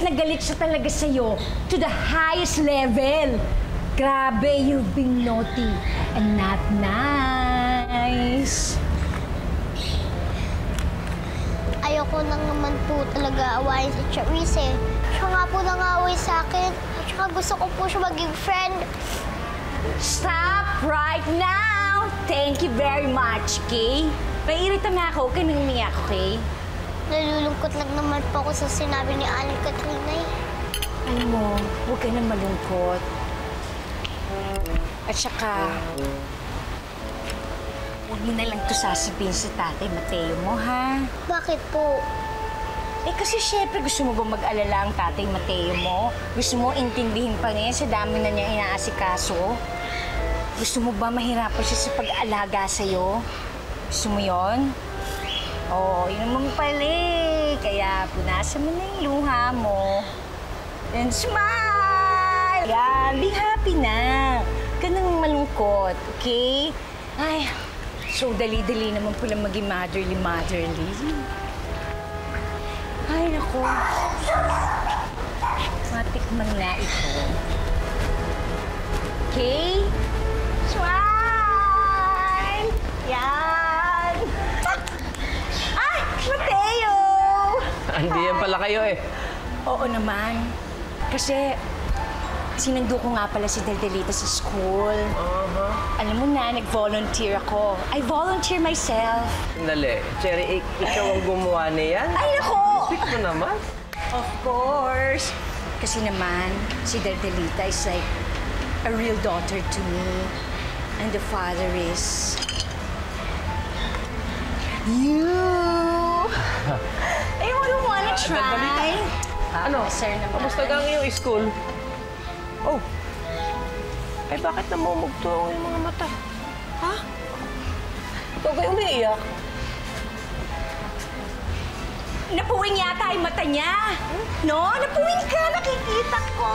na galit siya talaga sa'yo to the highest level. Grabe, you've been naughty and not nice. Ayoko nang naman po talaga awayin si Charisse eh. Siya nga po nang-away sa akin. At saka gusto ko po siya maging friend. Stop right now! Thank you very much, Kay. Naiirita nga ako, huwag ka nang umiyak, okay? Nalulungkot lang naman po ako sa sinabi ni Aling Katrina eh. Alam mo, huwag ka nang malungkot. At saka, huwag mo na lang ito sasabihin sa tatay Mateo mo, ha? Bakit po? Eh kasi syempre gusto mo ba mag-alala ang tatay Mateo mo? Gusto mo intindihin pa niya sa dami na niya inaasikaso? Gusto mo ba mahirapan siya sa pag-alaga sa'yo? Gusto mo yun? Oo, yun naman pala eh. Kaya punasan mo na yung luha mo. And smile! Yan, be happy na. Huwag ka nang malungkot, okay? Ay, so dali-dali naman pala maging motherly. Ay, naku. Matikman na ito. Okay? Smile! Yan! Ay, Mateo! Hindi yan pala kayo eh. Oo naman. Kasi sinundo ko nga pala si Deldelita sa school. Alam mo na, nag-volunteer ako. I volunteer myself. Sandali. Cherry, ikaw ang gumawa niyan? Ay, nako! Sweet mo naman. Of course. Kasi naman, si Deldelita is like a real daughter to me. And the father is... you! Hey, what do you wanna try? Deldelita. Ano? Sir naman. Kamusta ka ngayong school? Oh. Ay, bakit namumugto yung mga mata? Ha? Ikaw ba umiiyak? Napuwing yata yung mata niya. No? Napuwing ka, nakikita ko.